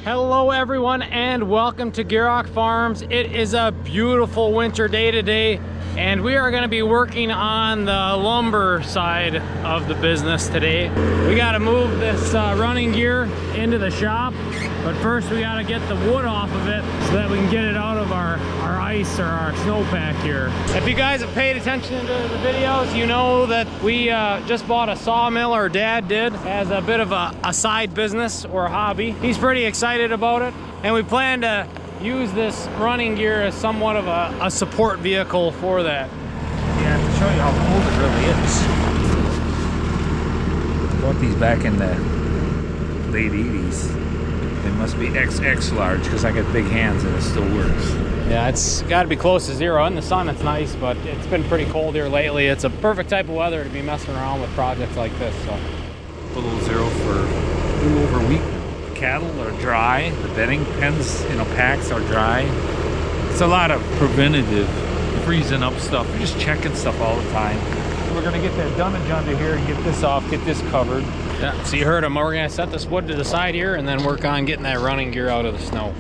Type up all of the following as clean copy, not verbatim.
Hello everyone and welcome to Gierok Farms. It is a beautiful winter day today and we are going to be working on the lumber side of the business today. We got to move this running gear into the shop, but first we got to get the wood off of it so that we can get it out of our ice or our snowpack here. If you guys have paid attention to the videos, you know that we just bought a sawmill, or Dad did, as a bit of a side business or a hobby. He's pretty excited about it, and we plan to use this running gear as somewhat of a support vehicle for that. Yeah, to show you how old it really is. Bought these back in the late 80s. They must be XX large because I got big hands and it still works. Yeah, it's got to be close to zero. In the sun it's nice, but it's been pretty cold here lately. It's a perfect type of weather to be messing around with projects like this. So Below zero for a little over a week. Cattle are dry. The bedding pens, packs are dry. It's a lot of preventative freezing up stuff. We're just checking stuff all the time. We're gonna get that done at John Deere here and get this off, get this covered. yeah, so you heard him. We're gonna set this wood to the side here and then work on getting that running gear out of the snow.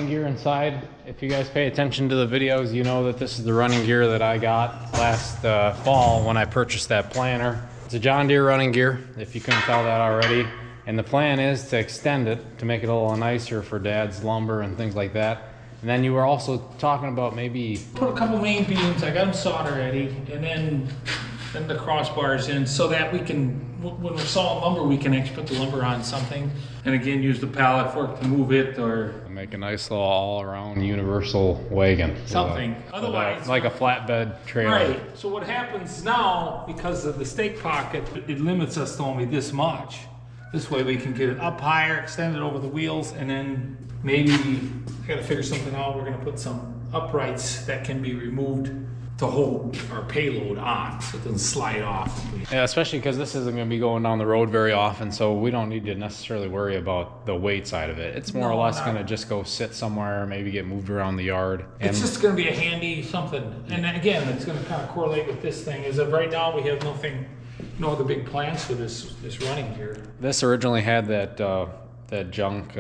Gear inside. If you guys pay attention to the videos, you know that this is the running gear that I got last fall when I purchased that planter. It's a John Deere running gear, if you couldn't tell that already. And the plan is to extend it to make it a little nicer for Dad's lumber and things like that. And then you were also talking about maybe put a couple main beams. I got them soldered ready, and then the crossbars in so that we can, when we're sawing lumber, we can actually put the lumber on something, and again use the pallet fork to move it or make a nice little all-around universal wagon. Something. Otherwise, like a flatbed trailer. Right. So what happens now, because of the stake pocket, it limits us to only this much. This way we can get it up higher, extend it over the wheels, and then maybe I gotta figure something out. We're gonna put some uprights that can be removed to hold our payload on so it doesn't slide off. Yeah, especially because this isn't going to be going down the road very often, so we don't need to necessarily worry about the weight side of it. It's more or less going to just go sit somewhere, maybe get moved around the yard. It's just going to be a handy something. And again, it's going to kind of correlate with this thing. As of right now, we have nothing no other big plans for this running gear. This originally had that junk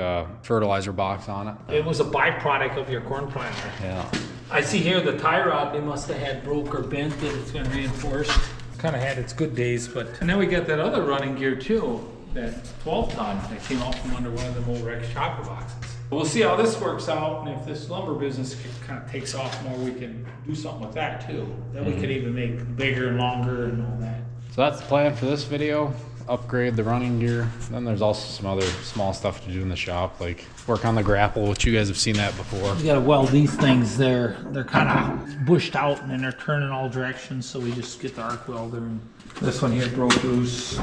fertilizer box on it. It was a byproduct of your corn planter. Yeah. I see here the tie rod, they must have had broke or bent and it's been reinforced. It's kind of had its good days, but... And then we got that other running gear too, that 12 ton that came out from under one of the old Rex chopper boxes. We'll see how this works out, and if this lumber business kind of takes off more, we can do something with that too. Then we could even make bigger and longer and all that. So that's the plan for this video. Upgrade the running gear. Then there's also some other small stuff to do in the shop, like work on the grapple, which you guys have seen that before. We gotta weld these things there. They're kind of bushed out and then they're turning all directions, so we just get the arc welder. And this one here broke loose.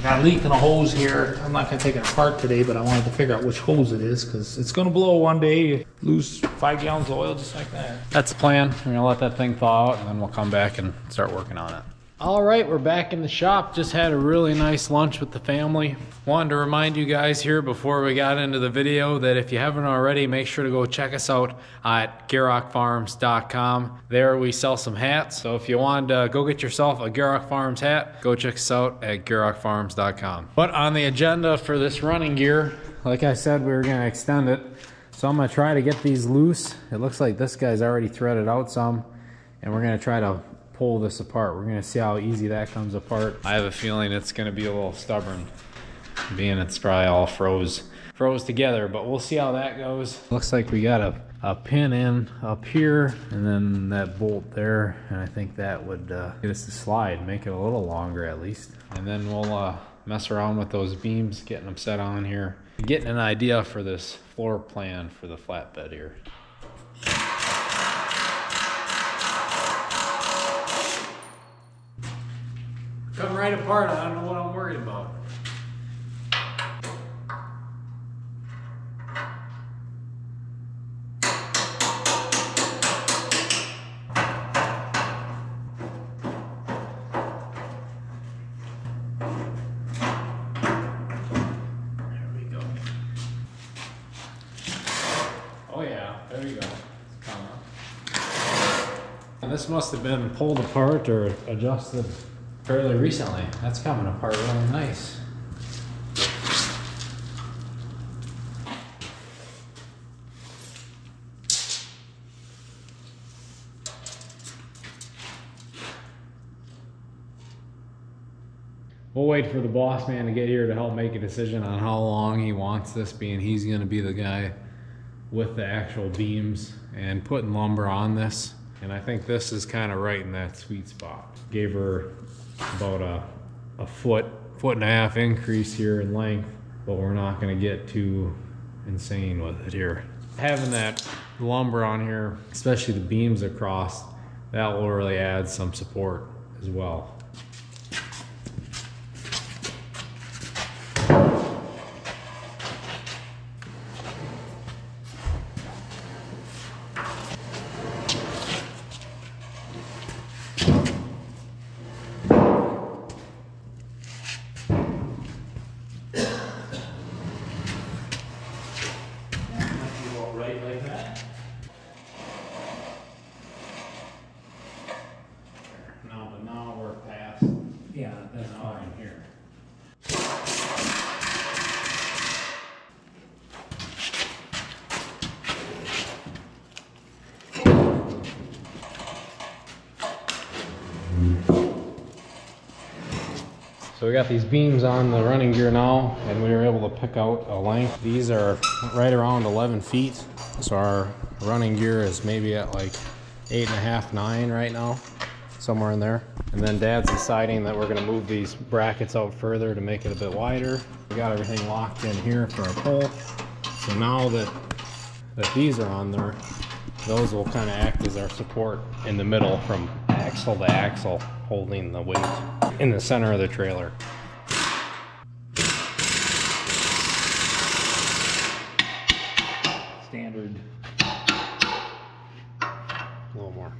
Got a leak in a hose here. I'm not gonna take it apart today, but I wanted to figure out which hose it is because it's gonna blow one day. Lose 5 gallons of oil just like that. That's the plan. We're gonna let that thing thaw out and then we'll come back and start working on it. All right, we're back in the shop. Just had a really nice lunch with the family. Wanted to remind you guys here before we got into the video that if you haven't already, make sure to go check us out at GierokFarms.com. There we sell some hats. So if you want to go get yourself a Gierok Farms hat, go check us out at GierokFarms.com. But on the agenda for this running gear, like I said, we were gonna extend it. So I'm gonna try to get these loose. It looks like this guy's already threaded out some, and we're gonna try to pull this apart. We're gonna see how easy that comes apart. I have a feeling it's gonna be a little stubborn, being it's probably all froze together, but we'll see how that goes. Looks like we got a pin in up here and then that bolt there, and I think that would get us to slide, make it a little longer at least. And then we'll mess around with those beams, getting them set on here, getting an idea for this floor plan for the flatbed here. Come right apart, I don't know what I'm worried about. There we go. Oh yeah, there we go. And this must have been pulled apart or adjusted fairly recently. That's coming apart really nice. We'll wait for the boss man to get here to help make a decision on how long he wants this, being he's going to be the guy with the actual beams and putting lumber on this. And I think this is kind of right in that sweet spot. Gave her about a foot and a half increase here in length, but we're not going to get too insane with it here. Having that lumber on here, especially the beams across, that will really add some support as well. So we got these beams on the running gear now, and we were able to pick out a length. These are right around 11 feet. So our running gear is maybe at like 8.5, 9 right now, somewhere in there. And then Dad's deciding that we're gonna move these brackets out further to make it a bit wider. We got everything locked in here for our pole. So now that these are on there, those will kind of act as our support in the middle from axle to axle, holding the weight in the center of the trailer. Standard. A little more.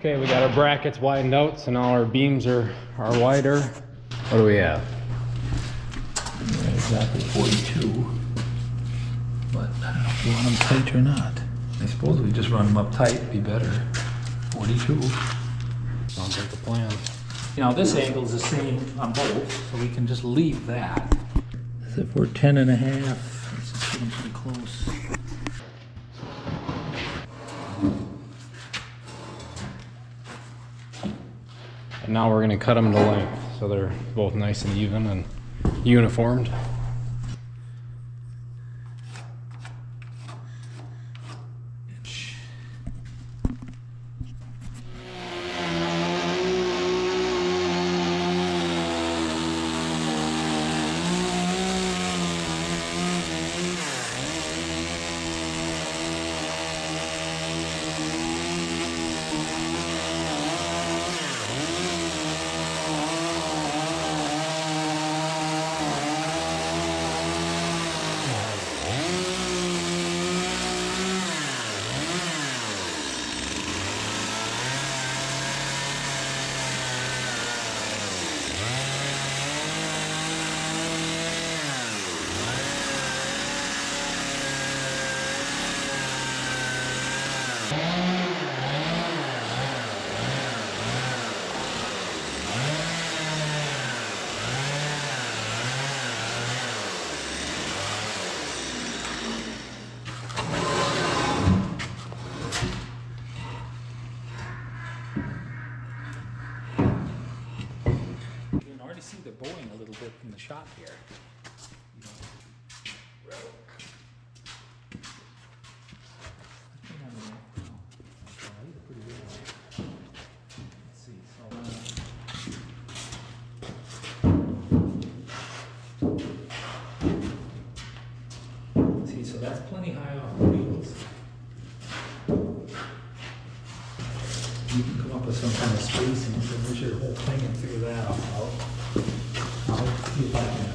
Okay, we got our brackets widened out, so now our beams are wider. What do we have? Yeah, exactly 42. But I don't know if you want them tight or not. I suppose we just run them up tight, be better. 42. Sounds like the plan. You know, this angle is the same on both, so we can just leave that. As if we're 10 and a half. Let's just get them pretty close. And now we're gonna cut them to length, so they're both nice and even and uniformed. See the bowing a little bit in the shop here. See, so that's plenty high off the wheels. You can come up with some kind of spacing, so measure the whole thing and figure that out. I'll see if I can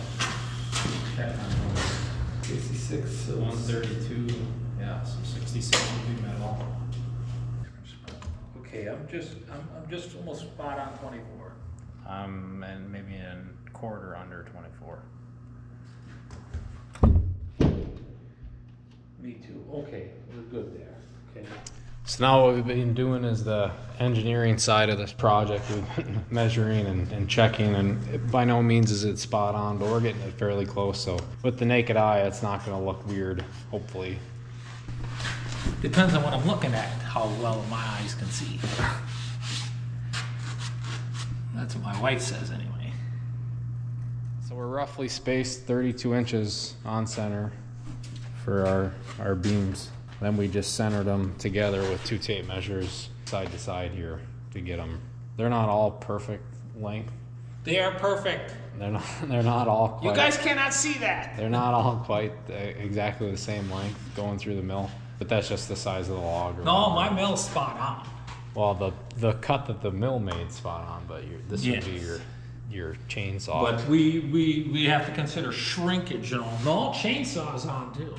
check on those. 66, so 132, yeah, so 66 would be metal. okay, I'm just almost spot on 24. And maybe a quarter under 24. Me too. Okay, we're good there. Okay. So now what we've been doing is the engineering side of this project. We've been measuring and checking, and by no means is it spot on, but we're getting it fairly close. So with the naked eye, it's not going to look weird, hopefully. Depends on what I'm looking at, how well my eyes can see. That's what my wife says anyway. So we're roughly spaced 32 inches on center for our beams. Then we just centered them together with 2 tape measures side to side here to get them. They're not all perfect length. They are perfect. They're not all quite. You guys cannot see that. They're not all quite exactly the same length going through the mill, but that's just the size of the log. No, my mill's spot on. Well, the cut that the mill made spot on, but this would be your chainsaw. But we have to consider shrinkage and all. No, chainsaw's on too.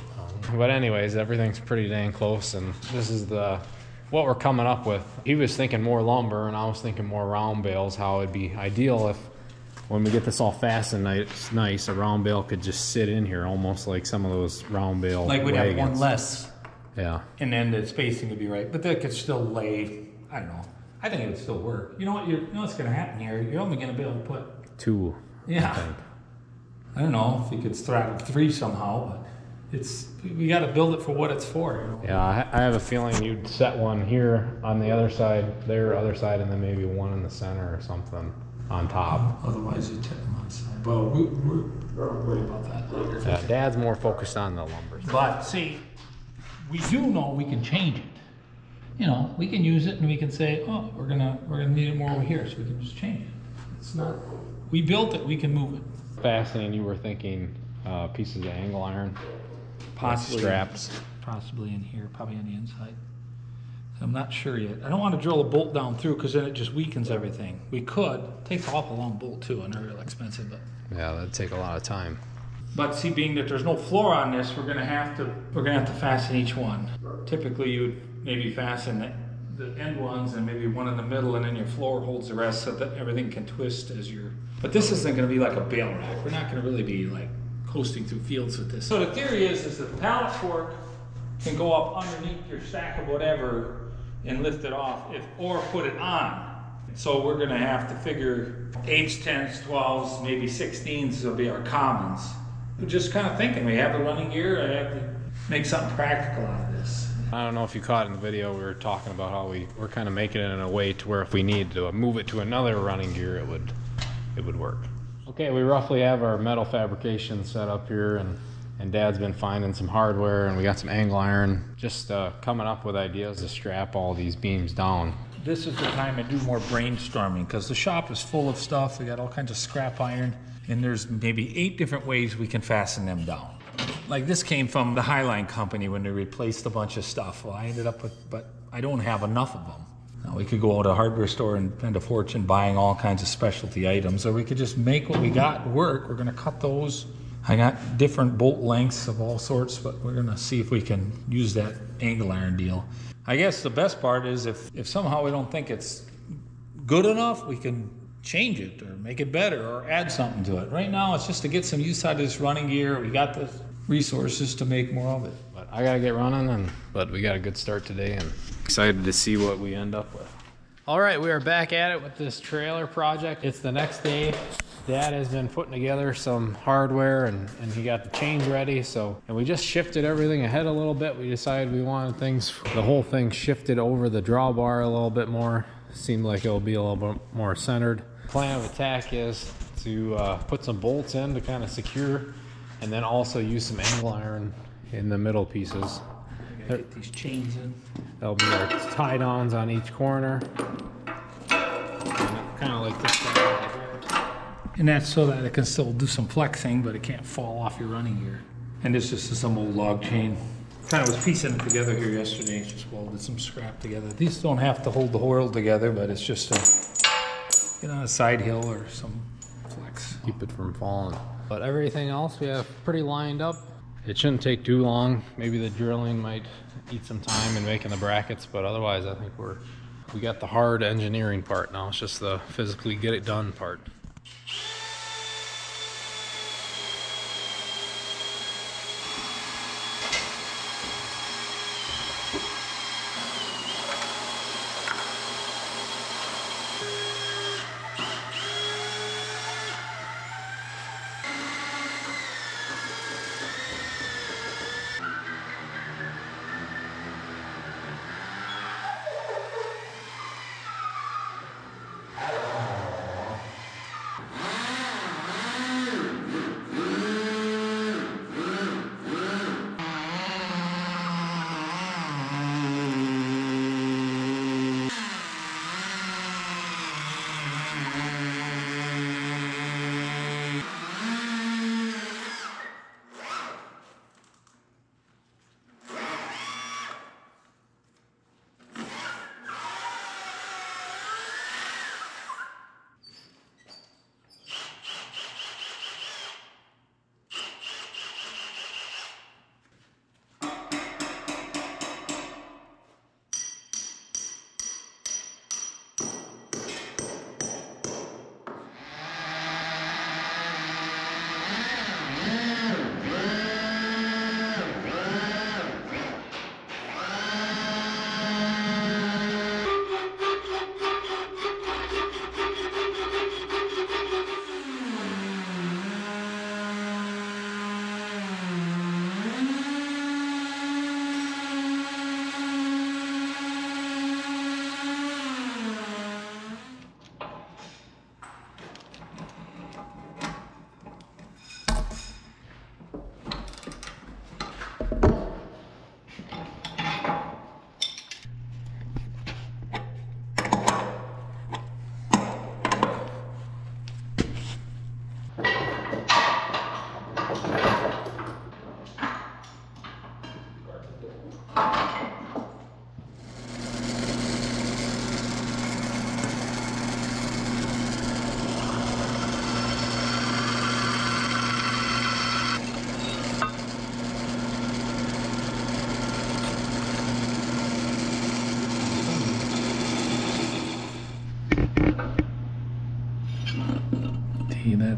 But anyways, everything's pretty dang close, and this is what we're coming up with. He was thinking more lumber, and I was thinking more round bales, how it'd be ideal if, when we get this all fastened nice, a round bale could just sit in here, almost like some of those round bale Like we'd wagons. have one less. Yeah. And then the spacing would be right. But that could still lay, I don't know. I think it would still work. You know what's going to happen here? You're only going to be able to put 2. Yeah. I think. I don't know if you could straddle 3 somehow, but we got to build it for what it's for. You know? Yeah, I have a feeling you'd set one here on the other side, their other side, and then maybe one in the center or something on top. Otherwise, you take them on side. Well, we're worried about that later. Yeah, Dad's more focused on the lumber. But see, we do know we can change it. You know, we can use it and we can say, oh, we're gonna need it more over here, so we can just change it. It's not. We built it. We can move it. Fascinating. You were thinking pieces of angle iron. Possibly straps. Possibly in here, probably on the inside. So I'm not sure yet. I don't want to drill a bolt down through because then it just weakens everything. We could. It takes an awful long bolt too, and they're real expensive. But Yeah, that'd take a lot of time. But see, being that there's no floor on this, we're gonna have to fasten each one. Typically, you would maybe fasten the end ones and maybe one in the middle, and then your floor holds the rest so that everything can twist as you're... But this isn't going to be like a bale rack. We're not going to really be like coasting through fields with this. So the theory is that the pallet fork can go up underneath your stack of whatever and lift it off, or put it on. So we're going to have to figure 8s, 10s, 12s, maybe 16s will be our commons. We're just kind of thinking, we have the running gear, I have to make something practical out of this. I don't know if you caught in the video, we were talking about how we're kind of making it in a way to where if we need to move it to another running gear, it would work. Okay, we roughly have our metal fabrication set up here, and Dad's been finding some hardware, and we got some angle iron, just coming up with ideas to strap all these beams down. This is the time to do more brainstorming, because the shop is full of stuff. We got all kinds of scrap iron, and there's maybe 8 different ways we can fasten them down. Like this came from the Highline company when they replaced a bunch of stuff. Well, I ended up with, but I don't have enough of them. Now we could go to a hardware store and spend a fortune buying all kinds of specialty items, or we could just make what we got work. We're gonna cut those. I got different bolt lengths of all sorts, but we're gonna see if we can use that angle iron deal. I guess the best part is if somehow we don't think it's good enough, we can change it or make it better or add something to it. Right now, it's just to get some use out of this running gear. We got the resources to make more of it. But I gotta get running, but we got a good start today, and excited to see what we end up with. All right, we are back at it with this trailer project. It's the next day. Dad has been putting together some hardware, and he got the chains ready. And we just shifted everything ahead a little bit. We decided we wanted the whole thing shifted over the drawbar a little bit more. Seemed like it'll be a little bit more centered. Plan of attack is to put some bolts in to kind of secure, and then also use some angle iron in the middle pieces. I gotta get these chains in. That'll be our tie-downs on each corner. Kind of like this guy right here. And that's so that it can still do some flexing, but it can't fall off your running gear. And this is just some old log chain. Kind of was piecing it together here yesterday. Just welded some scrap together. These don't have to hold the world together, but it's just to get on a side hill or some flex. Keep it from falling. But everything else we have pretty lined up. It shouldn't take too long. Maybe the drilling might eat some time in making the brackets, but otherwise I think we got the hard engineering part now. It's just the physically get it done part.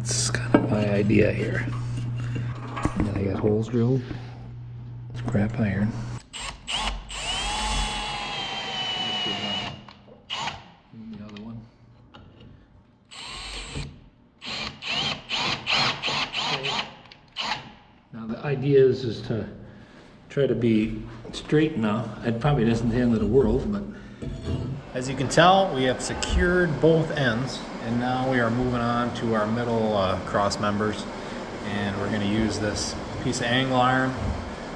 That's kind of my idea here. And then I got holes drilled. Scrap iron. The other one. Now the idea is to try to be straight now. It probably isn't the end of the world, but as you can tell, we have secured both ends, and now we are moving on to our middle cross members, and we're going to use this piece of angle iron.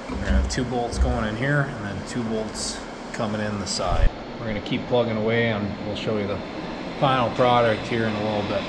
We're going to have 2 bolts going in here, and then 2 bolts coming in the side. We're going to keep plugging away, and we'll show you the final product here in a little bit.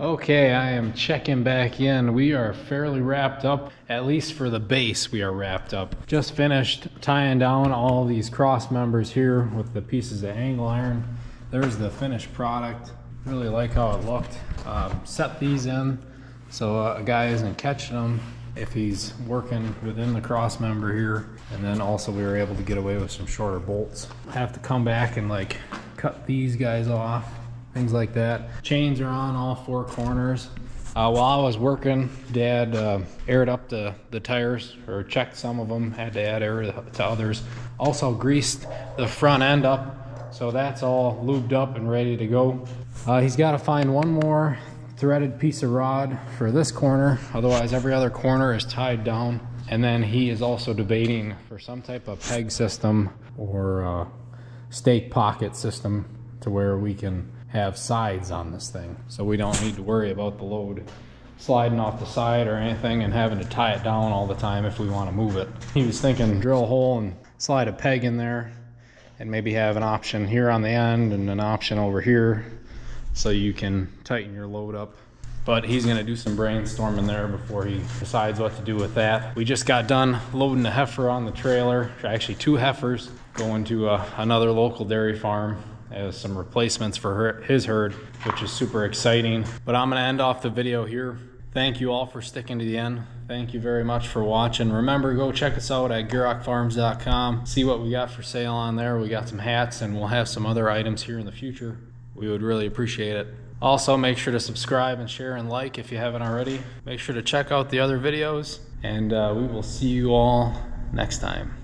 Okay, I am checking back in. We are fairly wrapped up, at least for the base we are wrapped up. Just finished tying down all these cross members here with the pieces of angle iron. There's the finished product. Really like how it looked. Set these in so a guy isn't catching them if he's working within the cross member here. And then also we were able to get away with some shorter bolts. Have to come back and like cut these guys off. Things like that. Chains are on all 4 corners. While I was working, Dad aired up the tires, or checked some of them, had to add air to others. Also greased the front end up, so that's all lubed up and ready to go. He's got to find one more threaded piece of rod for this corner, otherwise every other corner is tied down. And then he is also debating for some type of peg system or stake pocket system to where we can have sides on this thing, so we don't need to worry about the load sliding off the side or anything and having to tie it down all the time if we want to move it. He was thinking drill a hole and slide a peg in there and maybe have an option here on the end and an option over here so you can tighten your load up. But he's going to do some brainstorming there before he decides what to do with that. We just got done loading the heifer on the trailer, actually 2 heifers going to another local dairy farm as some replacements for his herd, which is super exciting. But I'm gonna end off the video here. Thank you all for sticking to the end. Thank you very much for watching. Remember, go check us out at GierokFarms.com. See what we got for sale on there. We got some hats and we'll have some other items here in the future. We would really appreciate it. Also, make sure to subscribe and share and like if you haven't already. Make sure to check out the other videos, and we will see you all next time.